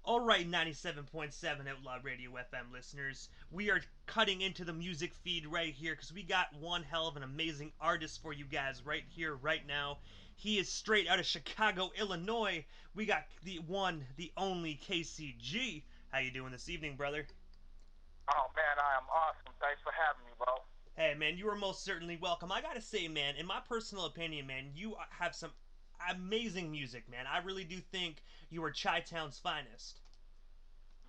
All right, 97.7 Outlaw Radio FM listeners, we are cutting into the music feed right here because we got one hell of an amazing artist for you guys right here, right now. He is straight out of Chicago, Illinois. We got the one, the only KCG. How you doing this evening, brother? Oh man, I am awesome. Thanks for having me, bro. Hey, man, you are most certainly welcome. I gotta say, man, in my personal opinion, man, you have some amazing music, man. I really do think you are Chi-Town's finest.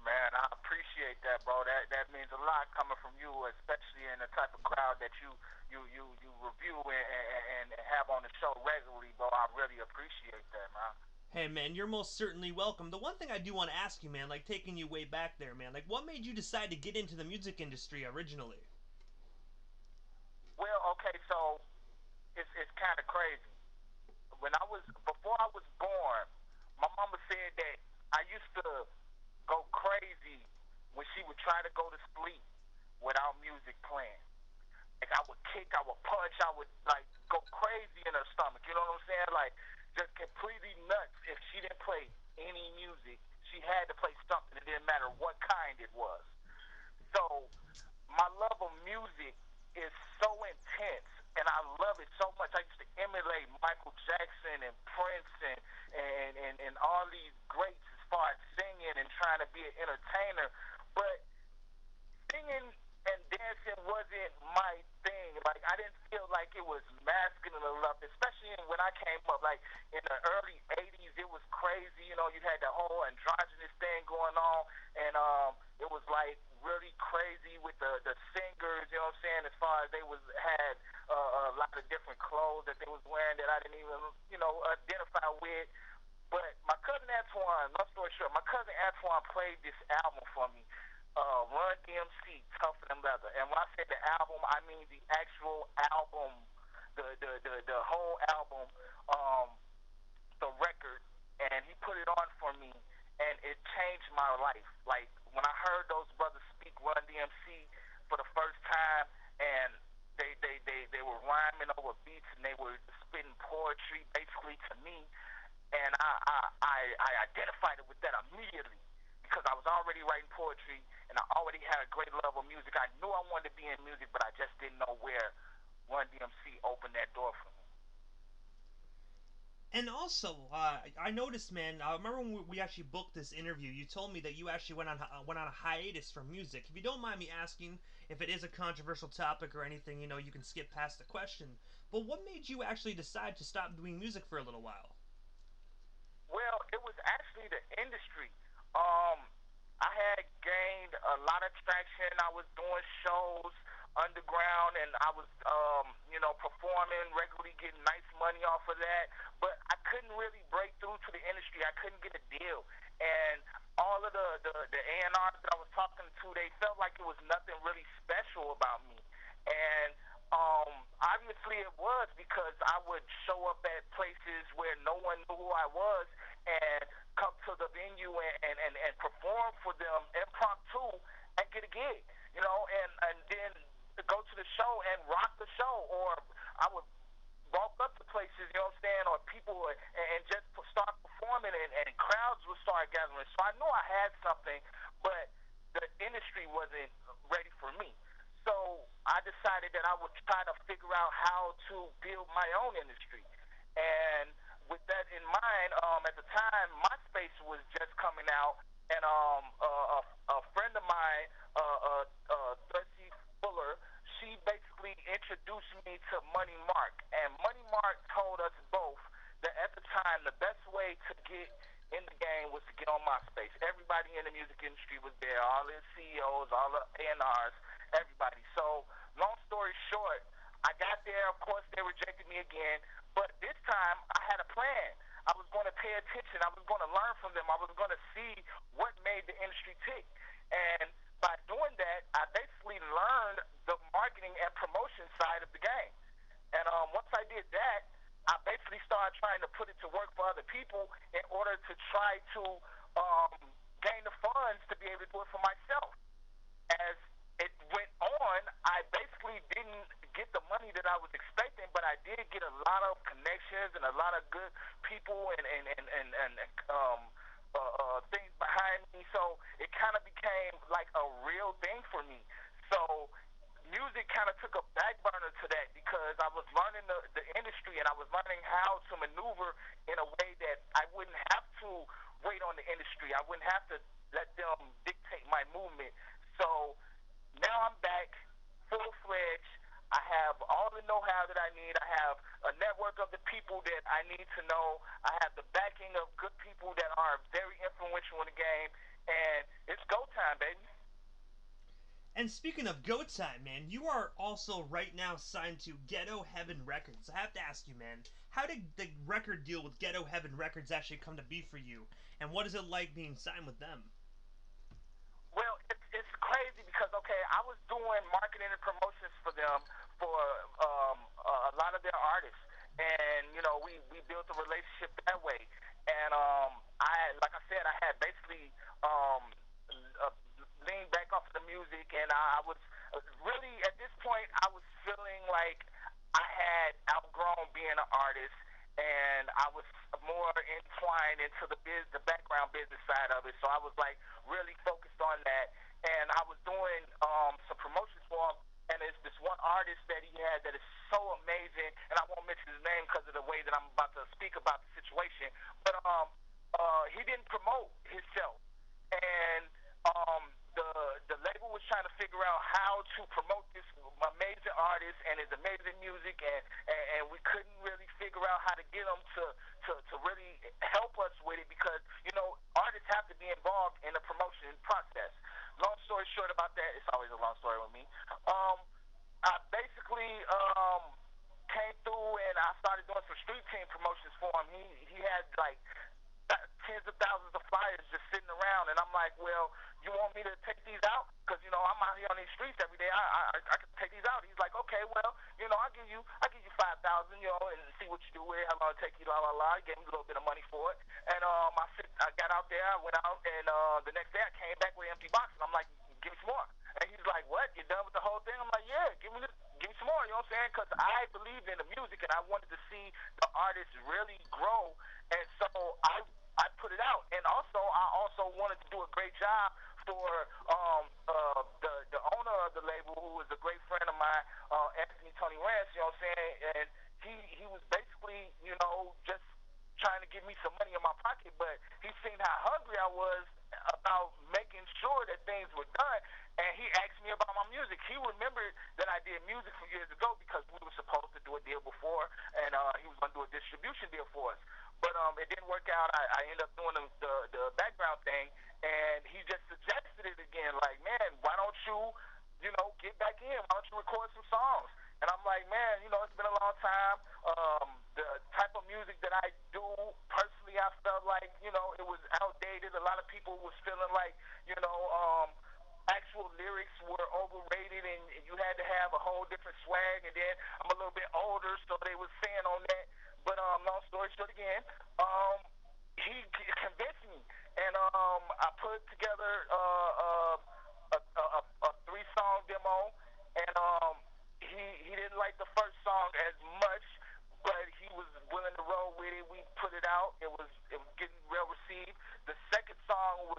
Man, I appreciate that, bro. That means a lot coming from you, especially in the type of crowd that you review and have on the show regularly, bro. I really appreciate that, man. Hey man, you're most certainly welcome. The one thing I do want to ask you, man, like taking you way back there, man, like what made you decide to get into the music industry originally? Well, okay, so it's kind of crazy. When I was before I was born, my mama said that I used to go crazy when she would try to go to sleep without music playing. Like I would kick, I would punch, I would like go crazy in her stomach. You know what I'm saying? Like just completely nuts if she didn't play any music. She had to play something. It didn't matter what kind it was. So my love of music is so intense and I love it so much. I used to emulate Michael Jackson and Prince and all these greats as far as singing and trying to be an entertainer. But singing and dancing wasn't my thing. Like I didn't feel like it was masculine enough, especially when I came up. Like in the early '80s, it was crazy. You know, you had the whole androgynous thing going on, and it was like really crazy with the singers. You know what I'm saying? As far as they was had a lot of different clothes that they was wearing that I didn't even identify with. But my cousin Antoine, long story short, my cousin Antoine played this album for me, Run DMC, Tougher Than Leather. And when I say the album, I mean the actual album, the whole album, um, the record. And he put it on for me, and it changed my life. Like when I heard those brothers speak Run DMC for the first time, and they were rhyming over beats and they were spitting poetry basically to me, and I identified it with that immediately because I was already writing poetry and I already had a great love of music. I knew I wanted to be in music, but I just didn't know where Run DMC opened that door for me. And also, I noticed, man. I remember when we actually booked this interview. You told me that you actually went on a hiatus from music. If you don't mind me asking, if it is a controversial topic or anything, you can skip past the question. But what made you actually decide to stop doing music for a little while? Well, it was actually the industry. Um, I had gained a lot of traction. I was doing shows underground, and I was, performing regularly, getting nice money off of that. But I couldn't really break through to the industry. I couldn't get a deal, and all of the A&Rs that I was talking to, they felt like it was nothing really special about me, and obviously it was because I would show up at places where no one knew who I was and come to the venue and perform for them impromptu and get a gig, and then go to the show and rock the show. Or I would walk up to places, you know what I'm saying, or people and just start performing and crowds would start gathering. So I knew I had something, but the industry wasn't ready for me. So I decided that I would try to figure out how to build my own industry. And with that in mind, at the time, MySpace was just coming out, and a friend of mine, Thursday Fuller, she basically introduced me to Money Mark. And Money Mark told us both that at the time, the best way to get in the game was to get on MySpace. Everybody in the music industry was there, all the CEOs, all the A&Rs, everybody. So, long story short, I got there. Of course, they rejected me again. But this time, I had a plan. I was going to pay attention. I was going to learn from them. I was going to see what made the industry tick. And by doing that, I basically learned the marketing and promotion side of the game. And once I did that, I basically started trying to put it to work for other people in order to try to gain the funds to be able to do it for myself. As it went on, I basically didn't get the money that I was expecting, but I did get a lot of connections and a lot of good people and things behind Miami. So it kind of became like a real thing for me. So music kind of took a back burner to that because I was learning the industry and I was learning how to maneuver in a way that I wouldn't have to wait on the industry. I wouldn't have to let them dictate my movement. So now I'm back full fledged. I have all the know how that I need. I have a network of the people that I need to know. I have the backing of good people that are very influential in the game. And it's go time, baby. And speaking of Go Time, man, you are also right now signed to Ghetto Heaven Records. I have to ask you, man, how did the record deal with Ghetto Heaven Records actually come to be for you? And what is it like being signed with them? Well, it's crazy because okay, I was doing marketing and promotions for them for a lot of their artists, and you know we built a relationship that way. And I like I said, I had basically uh, leaned back off of the music, and I was really at this point I was feeling like I had outgrown being an artist, and I was more entwined into the background business side of it. So I was like really focused on that, and I was doing some promotions for him. And it's this one artist that he had that is so amazing, and I won't mention his name because of the way that I'm about to speak about the situation. But he didn't promote himself, and the label was trying to figure out how to promote this amazing artist and his amazing music, and we couldn't really figure out how to get him to really help us with it because you know artists have to be involved in the promotion process. Long story short about that, it's always a long story with me. Um, I basically came through and I started doing some street team promotions for him. He had like tens of thousands of flyers just sitting around, and I'm like, well, you want me to take these out? Because you know I'm out here on these streets every day. I can take these out. He's like, okay, well, you know, I give you 5,000, you know, and see what you do with it. How long it take you? La la la. I gave him a little bit of money for it, and I got out there. I went out, and the next day I came back with an empty box, and I'm like, give me some more. And he's like, what? You done with the whole thing? I'm like, yeah, give me some more. You know what I'm saying? Because I believed in the music, and I wanted to see the artists really grow, and so I put it out, and also I also wanted to do a great job for the owner of the label, who was a great friend of mine, Anthony Tony Rance. You know what I'm saying? And he was basically just trying to give me some money in my pocket, but he seen how hungry I was about making sure that things were done, and he asked me about my music. He remembered that I did music from years ago because we were supposed to do a deal before, and he was going to do a distribution deal for us. But it didn't work out. I ended up doing the background thing, and he just suggested it again. Like, man, why don't you get back in? Why don't you record some songs? And I'm like, man, it's been a long time. The type of music that I do, personally, I felt like, it was outdated. A lot of people was feeling like, actual lyrics were overrated and you had to have a whole different swag. And then I'm a little bit older, so they was saying on that. But long story short again, he convinced me. And I put together a three-song demo. And he didn't like the first song as much, but he was willing to roll with it. We put it out. It was getting well received. The second song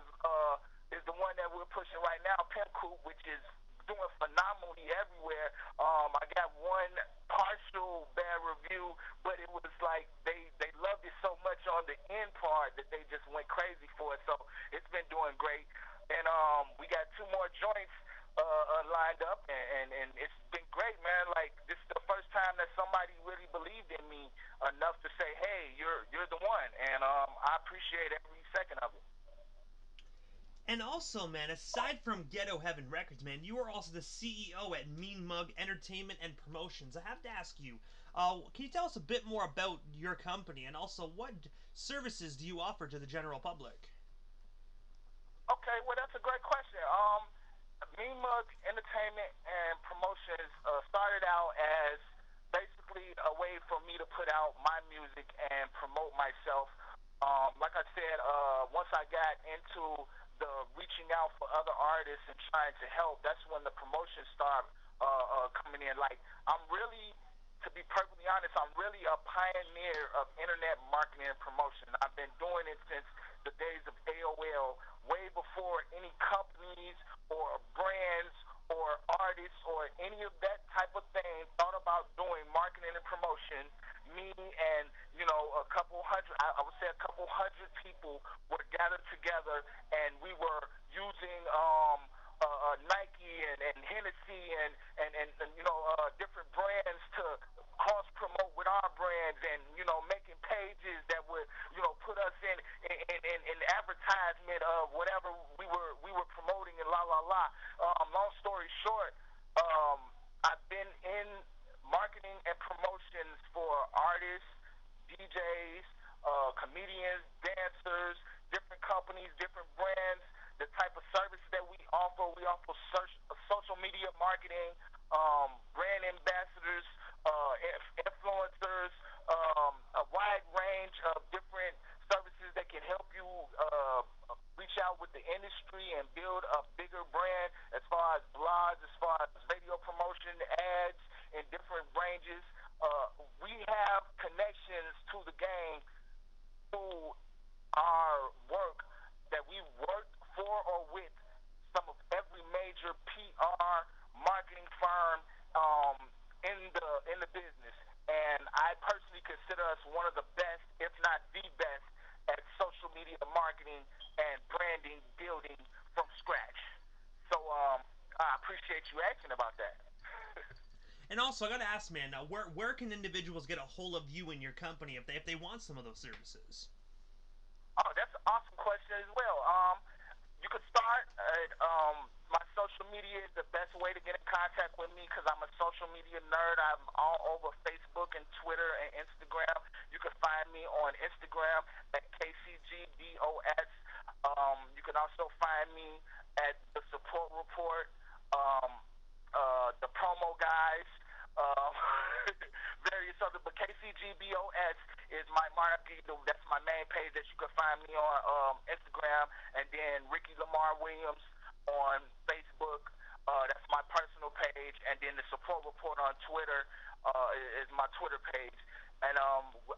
is the one that we're pushing right now, Pimp Coop, which is doing phenomenally everywhere. I got one partial bad review, but it was like they loved it so much on the end part that they just went crazy for it. So it's been doing great, and we got two more joints lined up, and it's been great, man. Like, this is the first time that somebody really believed in me enough to say, hey, you're the one, and I appreciate every second of it. And also, man, aside from Ghetto Heaven Records, man, you are also the CEO at Mean Mug Entertainment and Promotions. I have to ask you, can you tell us a bit more about your company, and also what services do you offer to the general public? Okay, well, that's a great question. Mean Mug Entertainment and Promotions started out as basically a way for me to put out my music and promote myself. Like I said, once I got into the reaching out for other artists and trying to help, that's when the promotions start coming in. Like, I'm really, to be perfectly honest, I'm really a pioneer of internet marketing and promotion. I've been doing it since the days of AOL, way I would say a couple hundred people were gathered together, and we were using Nike and Hennessy and different brands to cross promote with our brands, and making pages that would put us in advertisement of whatever we were promoting and la la la. Long story short, um, I've been in marketing and promotions for artists, DJs, comedians, dancers, different companies, different brands. The type of services that we offer social media marketing, brand ambassadors, influencers, a wide range of different services that can help you reach out with the industry and build a bigger brand as far as blogs, as far as radio promotion, ads in different ranges. We have connections to the game through our work that we worked for or with some of every major PR marketing firm um, in the business, and I personally consider us one of the best, if not the best, at social media marketing and branding building from scratch. So I appreciate you asking about that. And also, I gotta ask, man, where can individuals get a hold of you and your company if they want some of those services? Oh, that's an awesome question as well. You could start at my social media is the best way to get in contact with me because I'm a social media nerd. I'm all over Facebook and Twitter and Instagram. You can find me on Instagram at KCG-DOS. You can also find me at the Support Report, um, the Promo Guys, um, various other. But KCGBOS is my monarchy. That's my main page that you can find me on Instagram, and then Ricky Lamar Williams on Facebook. That's my personal page, and then the Support Report on Twitter is my Twitter page. And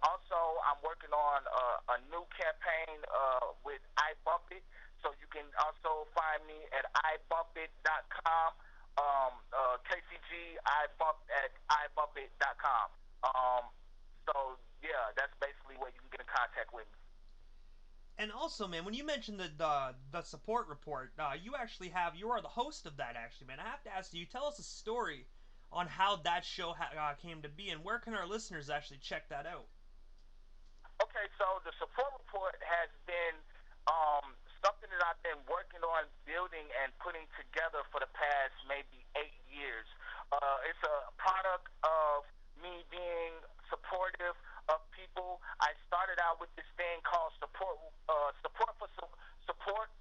also, I'm working on a new campaign with iBumpit, so you can also find me at ibumpit.com. KCG at ibumpit.com. Um, so yeah, that's basically where you can get in contact with me. And also, man, when you mentioned the support report, you are the host of that. Actually, man, I have to ask you. Tell us a story on how that show came to be, and where can our listeners actually check that out? Okay, so the support report has been something that I've been working on building and putting together for the past maybe 8 years. It's a product of me being supportive of people. I started out with this thing called support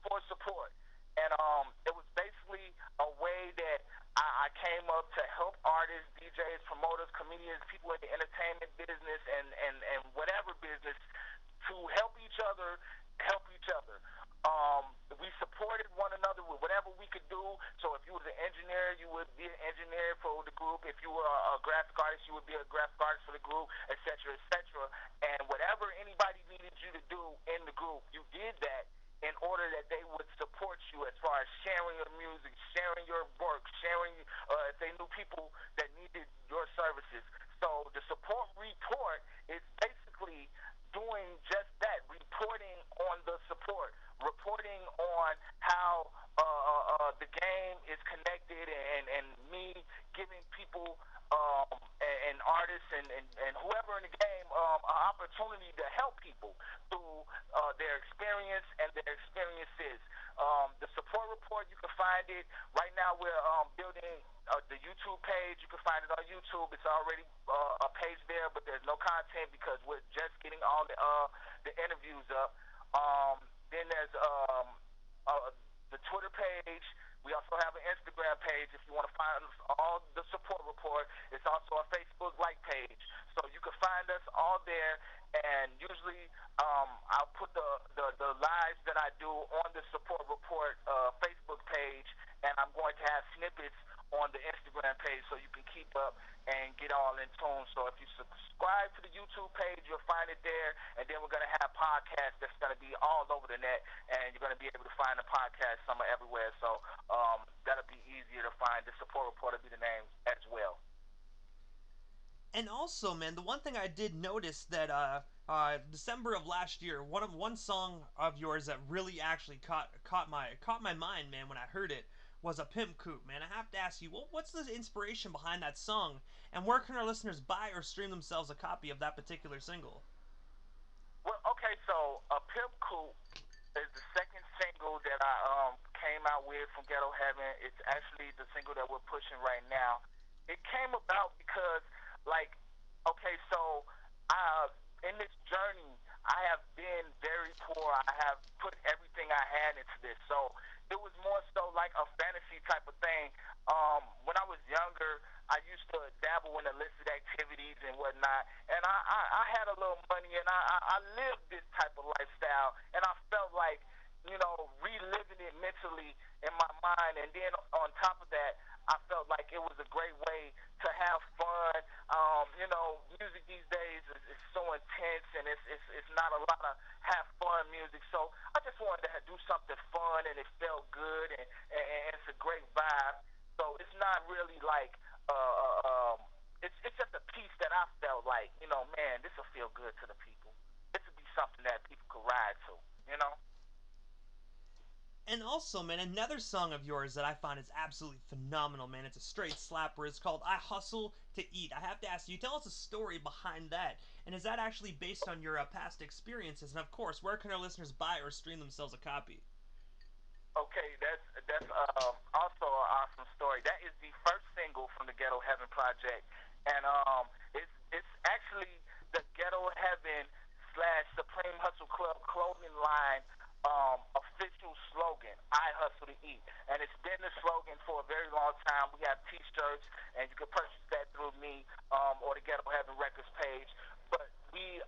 for support, and it was basically a way that I came up to help artists, DJs, promoters, comedians, people in the entertainment business and whatever business to help each other. We supported one another with whatever we could do. So if you was an engineer, you would be an engineer for the group. If you were a graphic artist, you would be a graphic artist for the group, etc., etc. And whatever anybody needed you to do in the group, you did that in order that they would support you as far as sharing your music, sharing your work, sharing if they knew people that needed your services. So the support report is basically doing just that, reporting on the support, reporting on how the game is connected, and me giving people and artists and whoever in the game an opportunity to help people through their experience and their experiences. The support report, you can find it. Right now, we're building the YouTube page. You can find it on YouTube. It's already a page there, but there's no content because we're just getting all the interviews up. Then there's the Twitter page. We also have an Instagram page if you want to find all the support report. It's also a Facebook like page. So you can find us all there. And usually I'll put the lives that I do on the support report Facebook page. And I'm going to have snippets on the Instagram page so you can keep up and get all in tune. So if you subscribe to the YouTube page, you'll find it there. And then we're going to have podcasts that's going to be all over the net, and you're going to be able to find the podcast somewhere everywhere. So that'll be easier to find. The support report will be the name as well. And also, man, the one thing I did notice that December of last year, one song of yours that really actually caught my mind, man. When I heard it, was a Pimp Coop, man. I have to ask you, what's the inspiration behind that song, and where can our listeners buy or stream themselves a copy of that particular single? Well, okay, so a Pimp Coop is the second single that I came out with from Ghetto Heaven. It's actually the single that we're pushing right now. It came about because, like, okay, so I in this journey, I have been very poor. I have put everything I had into this, so it was more so like a fantasy type of thing. When I was younger, I used to dabble in illicit activities and whatnot, and I had a little money, and I lived this type of lifestyle, and I felt like, reliving it mentally in my mind, and then on top of that, I felt like it was a great way to have fun. Music these days is so intense, and it's not a lot of have fun music. So I just wanted to do something fun, and it felt good, and it's a great vibe. So it's not really like it's just a piece that I felt like, man, this will feel good to the people. This would be something that people could ride to, you know. And also, man, another song of yours that I find is absolutely phenomenal, man. It's a straight slapper. It's called "I Hustle to Eat." I have to ask you, tell us a story behind that, and is that actually based on your past experiences? And of course, where can our listeners buy or stream themselves a copy? Okay, that's also an awesome story. That is the first single from the Ghetto Heaven project, and it's actually the Ghetto Heaven slash Supreme Hustle Club clothing line official slogan. I hustle to eat, and it's been the slogan for a very long time. We have T-shirts, and you can purchase that through me or the Ghetto Heaven Records page. But we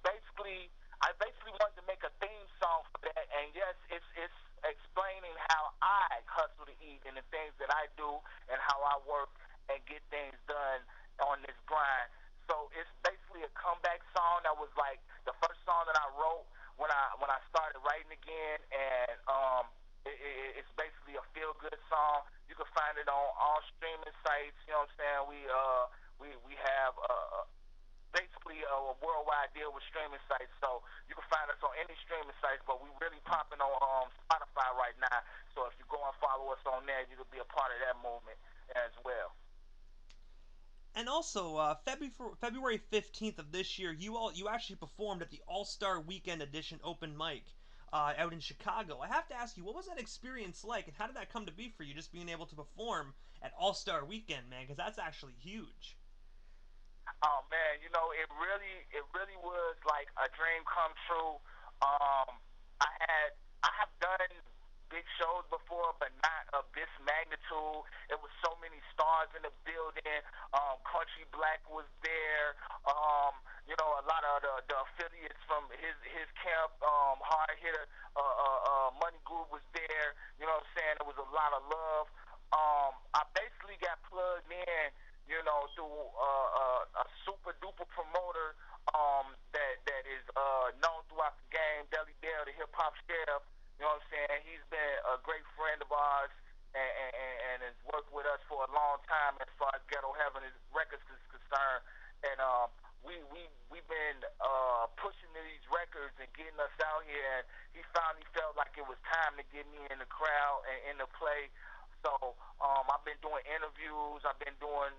basically I basically wanted to make a theme song for that, and yes, it's explaining how I hustle to eat and the things that I do and how I work and get things done on this grind. So it's basically a comeback song that was like the first song that I wrote when I started writing again, and it's basically a feel good song. You can find it on all streaming sites. You know what I'm saying? We have basically a worldwide deal with streaming sites, so you can find us on any streaming sites. But we really popping on Spotify right now. So if you go and follow us on there, you can be a part of that movement as well. And also, February 15th of this year, you actually performed at the All Star Weekend Edition open mic out in Chicago. I have to ask you, what was that experience like, and how did that come to be for you? Just being able to perform at All Star Weekend, man, because that's actually huge. Oh man, it really was like a dream come true. Um, I have done big shows before, but not of this magnitude. It was so many stars in the building. Country Black was there. A lot of the affiliates from his camp, Hard Hitter, Money Group was there. You know what I'm saying? It was a lot of love. I basically got plugged in, through a super duper promoter that is known throughout the game, Deli Dale, the hip hop chef. You know what I'm saying? He's been a great friend of ours, and has worked with us for a long time as far as Ghetto Heaven is records is concerned. And we've been pushing these records and getting us out here. And he finally felt like it was time to get me in the crowd and in the play. So I've been doing interviews. I've been doing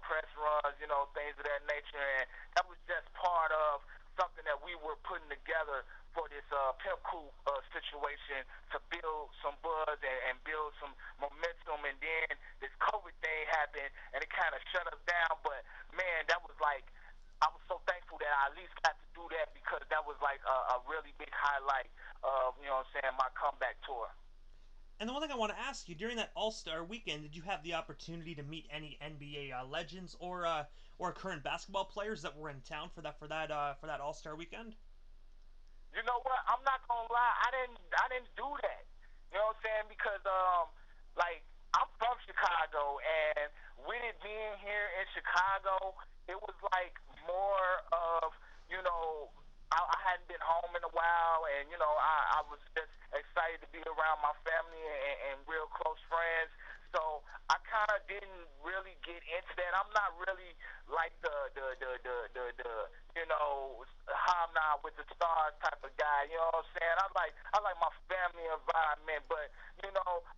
press runs, things of that nature, and that was just part of something that we were putting together for this Pimp Coup situation to build some buzz and build some momentum. And then this COVID thing happened, and it kind of shut us down. But man, that was like, I was so thankful that I at least got to do that, because that was like a really big highlight of, what I'm saying, my comeback tour. And the one thing I want to ask you, during that All Star Weekend, did you have the opportunity to meet any NBA legends or current basketball players that were in town for that All Star Weekend? You know what? I'm not gonna lie. I didn't do that. You know what I'm saying? Because like, I'm from Chicago, and with it being here in Chicago, it was like more of, you know I hadn't been home in a while, and I was just excited to be around my family and real close friends. So I kind of didn't really get into that. I'm not really like the hobnob with the stars type of guy. You know what I'm saying? I like my family environment, but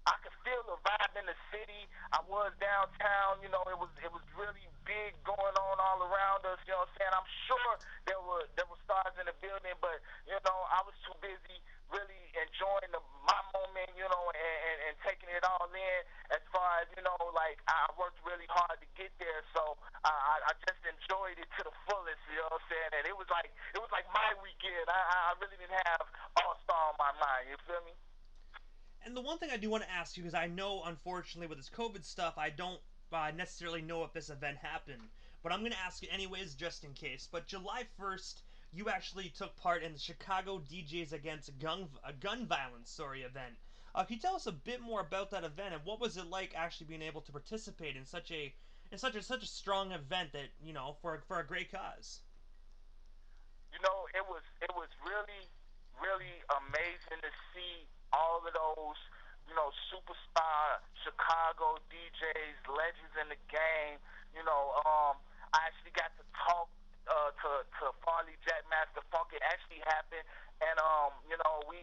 I could feel the vibe in the city. I was downtown. It was really big going on all around us. You know what I'm saying? I'm sure there were stars in the building, but I was too busy really enjoying my moment. And taking it all in. As far as like I worked really hard to get there, so I just enjoyed it to the fullest. You know what I'm saying? And it was like my weekend. I really didn't have All Star on my mind. You feel me? And the one thing I do want to ask you, because I know, unfortunately, with this COVID stuff, I don't necessarily know if this event happened, but I'm going to ask you anyways, just in case. But July 1st, you actually took part in the Chicago DJs Against gun violence, event. Can you tell us a bit more about that event and what was it like actually being able to participate in such a strong event that for a great cause? It was really really amazing to see all of those superstar Chicago DJs, legends in the game. I actually got to talk to Farley Jackmaster Funk. It actually happened, and we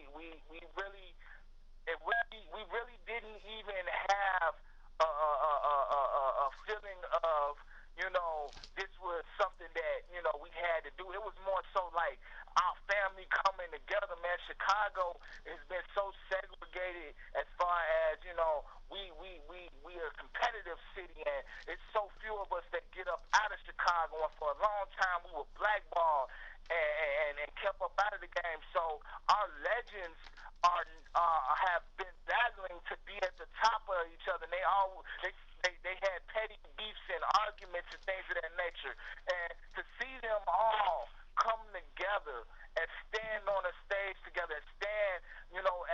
really didn't even have a feeling of this was something that we had to do. It was more so like our family coming together, man. Chicago has been so segregated as far as we are a competitive city, and it's so few of us that get up out of Chicago. And for a long time, we were blackballed and kept up out of the game. So our legends are have been battling to be at the top of each other. And they had petty beefs and arguments and things of that nature. And to see them all come together and stand on a stage together and stand,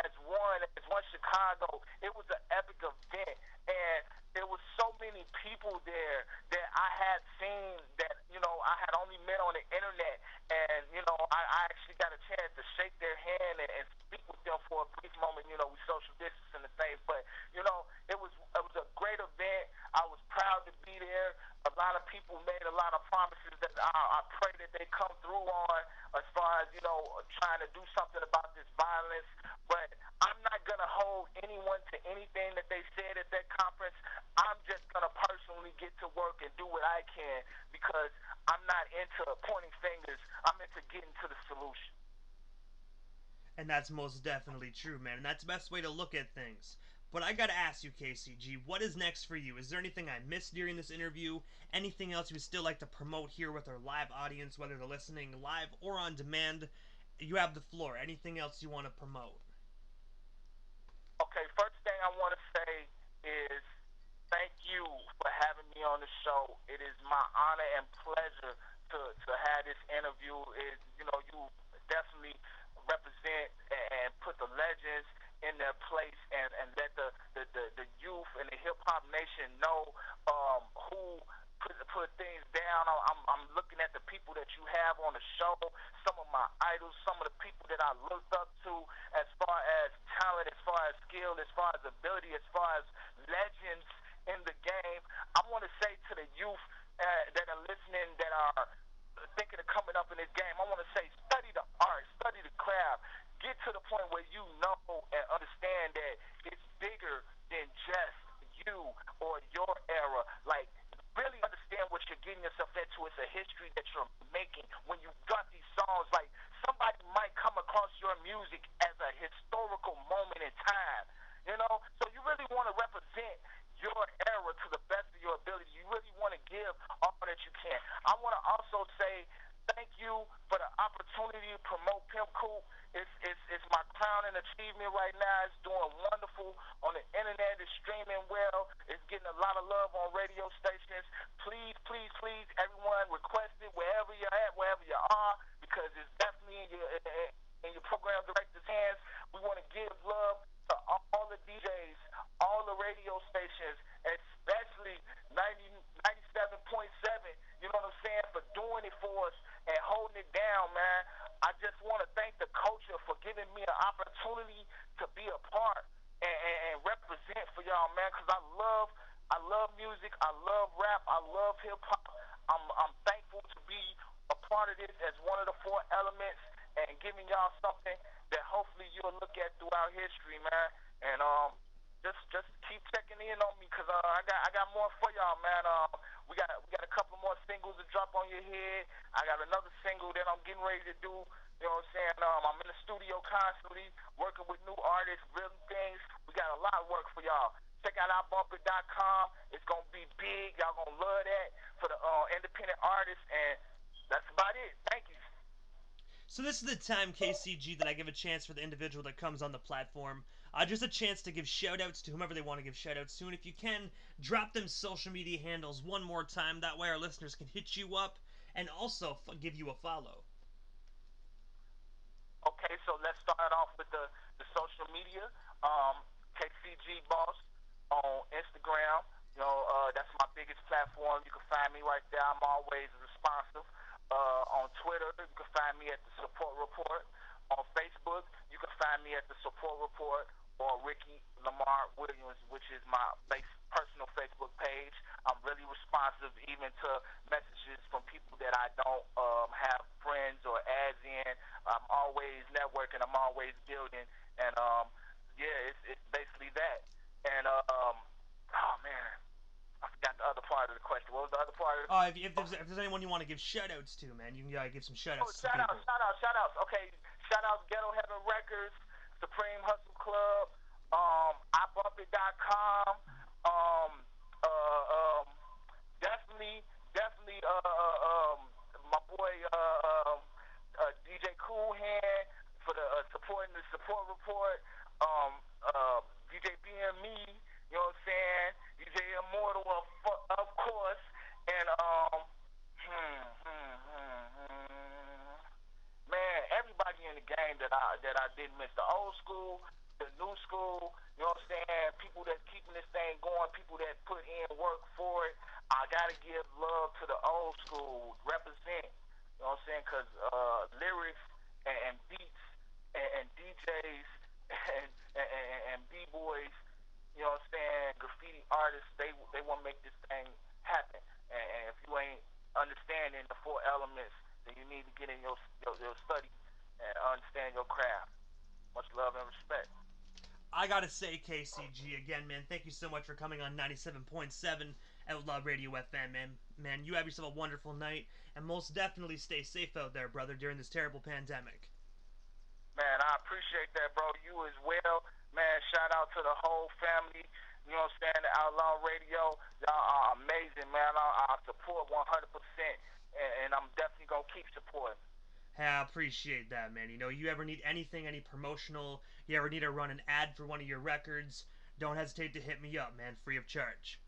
as one Chicago, it was an epic event. And there was so many people there that I had seen that, I had only met on the internet. And, I actually got a chance to shake their hand and speak with them for a brief moment. We social distancing and things. But, it was a great event. I was proud to be there. A lot of people made a lot of promises that I pray that they come through on as far as, trying to do something about this violence. But I'm not going to hold anyone to anything that they said at that conference. I'm just going to personally get to work and do what I can because I'm not into pointing fingers. I'm into getting to the solution. And that's most definitely true, man. And that's the best way to look at things. But I gotta ask you, KCG, what is next for you? Is there anything I missed during this interview? Anything else you would still like to promote here with our live audience, whether they're listening live or on demand? You have the floor. Anything else you want to promote? Okay, first thing I want to say is thank you for having me on the show. It is my honor and pleasure to have this interview. You definitely represent and put the legends in their place and let the youth and the hip hop nation know who put things down. I'm looking at the people that you have on the show, some of my idols, some of the people that I looked up to as far as talent, as far as skill, as far as ability, as far as legends in the game. I want to say to the youth that are listening, that are thinking of coming up in this game, I want to say study the art, study the craft. Get to the point where you know and understand that it's bigger than just you or your era. Like, really understand what you're getting yourself into. It's a history that you're making when you got these songs. Like, somebody might come across your music as a historical moment in time. So you really want to represent your era to the best of your ability. You really want to give all that you can. I want to also say thank you for the opportunity to promote Pimp Coop. It's my crowning achievement right now. It's doing wonderful on the internet. It's streaming well. It's getting a lot of love on radio stations. Please, please, please, everyone, request it wherever you're at, wherever you are, because it's definitely in your program director's hands. We want to give love to all the DJs, all the radio stations, especially 97.7, you know what I'm saying, for doing it for us and holding it down, man. I just want to thank the culture for giving me an opportunity to be a part and represent for y'all, man, because I love music, I love rap, I love hip hop. I'm thankful to be a part of this as one of the four elements and giving y'all something that hopefully you'll look at throughout history, man. And just keep checking in on me, cause I got more for y'all, man. We got a couple more singles to drop on your head. I got another single that I'm getting ready to do. You know what I'm saying? I'm in the studio constantly working with new artists, building things. We got a lot of work for y'all. Check out outbumper.com. It's gonna be big. Y'all gonna love that for the independent artists, and that's about it. Thank you. So this is the time, KCG, that I give a chance for the individual that comes on the platform. Just a chance to give shoutouts to whomever they want to give shoutouts to. And if you can, drop them social media handles one more time. That way our listeners can hit you up and also give you a follow. Okay, so let's start off with the social media. KCG Boss on Instagram. That's my biggest platform. You can find me right there. I'm always responsive. On Twitter, you can find me at the Support Report. On Facebook, you can find me at the Support Report or Ricky Lamar Williams, which is my personal Facebook page. I'm really responsive even to messages from people that I don't have friends or ads in. I'm always networking. I'm always building. And yeah, it's basically that. And oh man, I forgot the other part of the question. What was the other part of the If there's anyone you want to give shoutouts to, man, you can give some Oh, shoutouts to some people. shout outs. Okay, shout outs Ghetto Heaven Records, Supreme Hustle Club, iBumpit.com, um, definitely, my boy, DJ Cool Hand for the supporting the support report, DJ BME, you know what I'm saying, DJ Immortal, of course, and man, everybody in the game that I didn't miss. The old school, the new school, you know what I'm saying? People that's keeping this thing going, people that put in work for it. I gotta give love to the old school, represent, you know what I'm saying? Cause lyrics and beats and DJs and B-boys, you know what I'm saying, graffiti artists, they want to make this thing happen. And if you ain't understanding the four elements, then you need to get in your study and understand your craft. Much love and respect. I gotta say, KCG, again, man, thank you so much for coming on 97.7 Outlaw Radio FM, man. Man, you have yourself a wonderful night, and most definitely stay safe out there, brother, during this terrible pandemic. Man, I appreciate that, bro. You as well. Man, shout out to the whole family. You know what I'm saying? The Outlaw Radio. Y'all are amazing, man. I support 100%, and I'm definitely going to keep supporting. Hey, I appreciate that, man. You ever need anything, any promotional, you ever need to run an ad for one of your records, don't hesitate to hit me up, man, free of charge.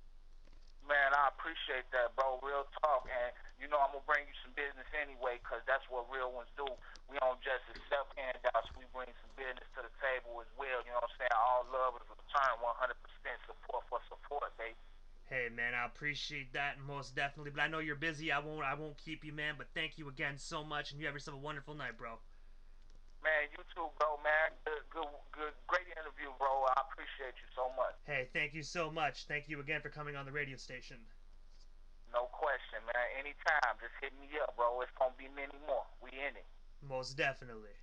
Man, I appreciate that, bro. Real talk. And, I'm going to bring you some business anyway, because that's what real ones do. We don't just accept handouts. We bring some business to the table as well. You know what I'm saying? All love is returned, 100% support for support, baby. Hey, man, I appreciate that most definitely. But I know you're busy. I won't keep you, man. But thank you again so much, and you have yourself a wonderful night, bro. Man, you too, bro, man. Good, great interview, bro. I appreciate you so much. Hey, thank you so much. Thank you again for coming on the radio station. No question, man. Anytime, just hit me up, bro. It's gonna be many more. We in it. Most definitely.